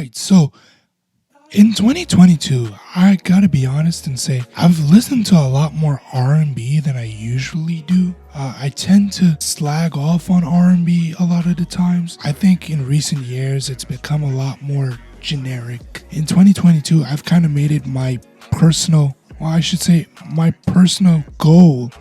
Alright, so in 2022, I gotta be honest and say I've listened to a lot more R&B than I usually do. I tend to slag off on R&B a lot of the times. I think in recent years it's become a lot more generic. In 2022, I've kind of made it my personal goal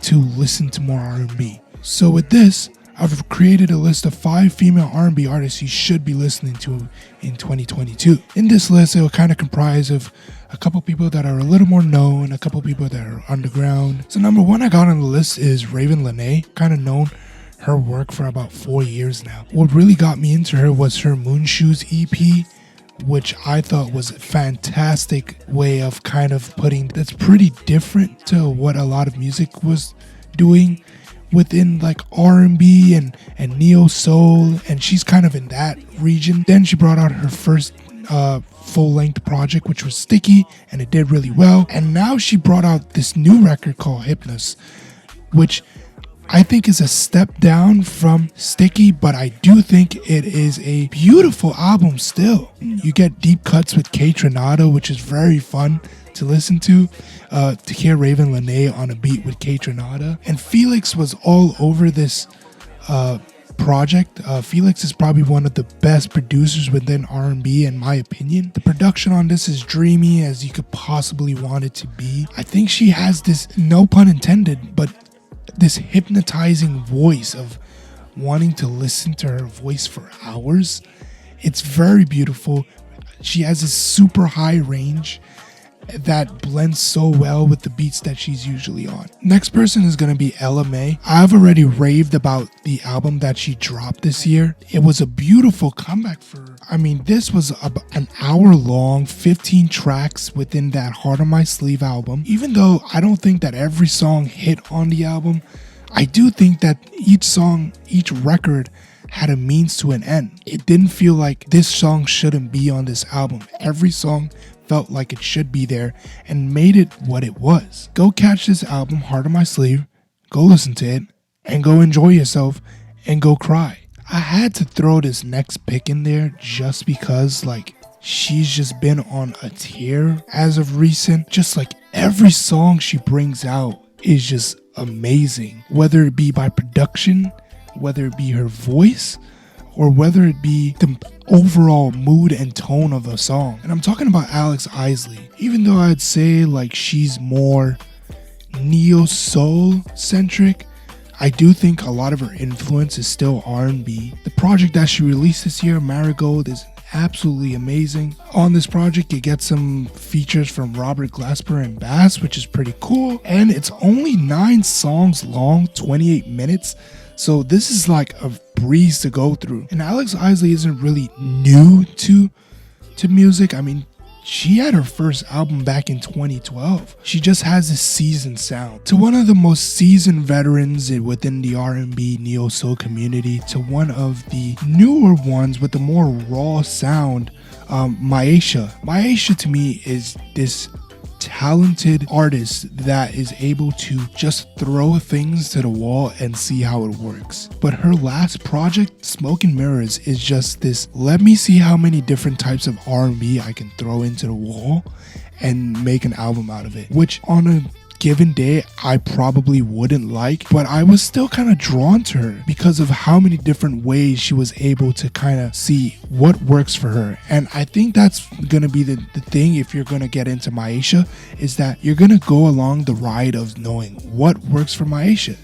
to listen to more R&B. So with this, I've created a list of 5 female R&B artists you should be listening to in 2022. In this list, it will kind of comprise of a couple people that are a little more known, a couple people that are underground. So number 1 I got on the list is ravyn Lenae, kind of known her work for about 4 years now. What really got me into her was her Moon Shoes EP, which I thought was a fantastic way of kind of putting that's pretty different to what a lot of music was doing within like R&B and neo soul, and she's kind of in that region. Then she brought out her first full-length project, which was Sticky, and it did really well. And now she brought out this new record called Hypnos, which I think is a step down from Sticky, but I do think it is a beautiful album still. You get deep cuts with K Tronado, which is very fun to listen to hear ravyn Lenae on a beat with K Tronado. And Felix was all over this project. Felix is probably one of the best producers within R&B in my opinion. The production on this is dreamy as you could possibly want it to be. I think she has this, no pun intended, but this hypnotizing voice of wanting to listen to her voice for hours. It's very beautiful. She has this super high range that blends so well with the beats that she's usually on. Next person is going to be Ella Mai. I've already raved about the album that she dropped this year. It was a beautiful comeback for her. I mean, this was an hour long, 15 tracks within that Heart on My Sleeve album. Even though I don't think that every song hit on the album, I do think that each record had a means to an end. It didn't feel like this song shouldn't be on this album. Every song felt like it should be there and made it what it was. Go catch this album, Heart on My Sleeve, go listen to it, and go enjoy yourself, and go cry. I had to throw this next pick in there just because like she's just been on a tear as of recent. Just like every song she brings out is just amazing, whether it be by production, whether it be her voice, or whether it be the overall mood and tone of a song. And I'm talking about Alex Isley. Even though I'd say like she's more neo soul centric, I do think a lot of her influence is still R&B. The project that she released this year, Marigold, is absolutely amazing. On this project you get some features from Robert Glasper and Bass, which is pretty cool, and it's only 9 songs long, 28 minutes. So this is like a breeze to go through. And Alex Isley isn't really new to music. I mean, she had her first album back in 2012. She just has this seasoned sound. To one of the most seasoned veterans within the R&B neo-soul community, to one of the newer ones with the more raw sound, Maisha. Maisha to me is this talented artist that is able to just throw things to the wall and see how it works. But her last project, Smoke and Mirrors, is just this, let me see how many different types of R&B I can throw into the wall and make an album out of it, which on a given day I probably wouldn't like, but I was still kind of drawn to her because of how many different ways she was able to kind of see what works for her. And I think that's gonna be the thing if you're gonna get into Miiesha, is that you're gonna go along the ride of knowing what works for Miiesha,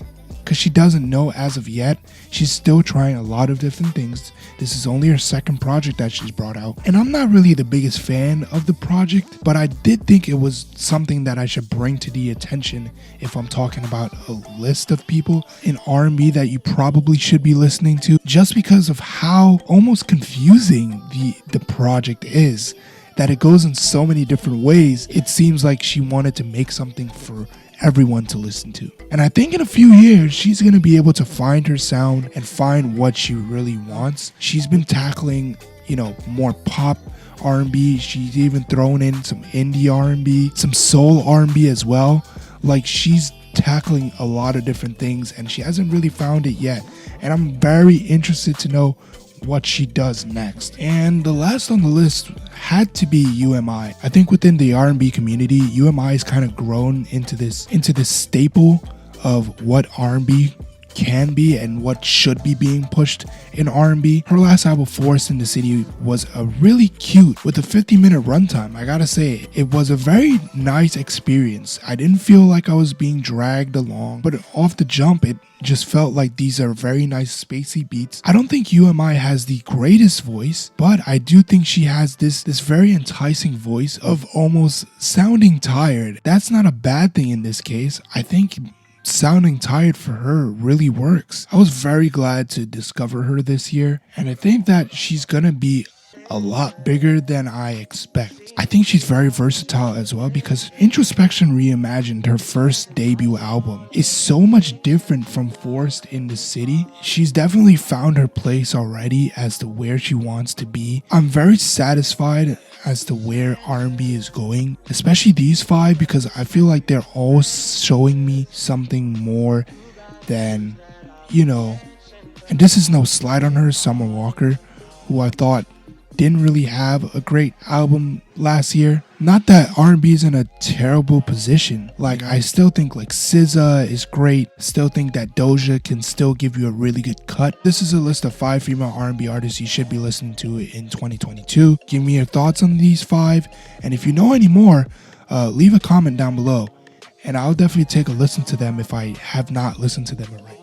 because she doesn't know as of yet. She's still trying a lot of different things. This is only her second project that she's brought out, and I'm not really the biggest fan of the project, but I did think it was something that I should bring to the attention if I'm talking about a list of people in R&B that you probably should be listening to, just because of how almost confusing the project is, that it goes in so many different ways. It seems like she wanted to make something for everyone to listen to. And I think in a few years, she's going to be able to find her sound and find what she really wants. She's been tackling, more pop R&B. She's even thrown in some indie R&B, some soul R&B as well. Like, she's tackling a lot of different things and she hasn't really found it yet. And I'm very interested to know what she does next. And the last on the list had to be UMI. I think within the R&B community, UMI has kind of grown into this staple of what R&B can be and what should be being pushed in R&B. Her last album, Forest in the City, was a really cute with a 50-minute runtime. I gotta say, it was a very nice experience. I didn't feel like I was being dragged along, but off the jump, it just felt like these are very nice spacey beats. I don't think UMI has the greatest voice, but I do think she has this very enticing voice of almost sounding tired. That's not a bad thing in this case. I think sounding tired for her really works. I was very glad to discover her this year, and I think that she's gonna be a lot bigger than I expect. I think she's very versatile as well, because Introspection Reimagined, her first debut album, is so much different from Forest in the City. She's definitely found her place already as to where she wants to be. I'm very satisfied as to where R&B is going, especially these 5, because I feel like they're all showing me something more than, and this is no slight on her, Summer Walker, who I thought didn't really have a great album last year. Not that R&B is in a terrible position. Like, I still think like SZA is great. Still think that Doja can still give you a really good cut. This is a list of 5 female R&B artists you should be listening to in 2022. Give me your thoughts on these 5. And if you know any more, leave a comment down below. And I'll definitely take a listen to them if I have not listened to them already.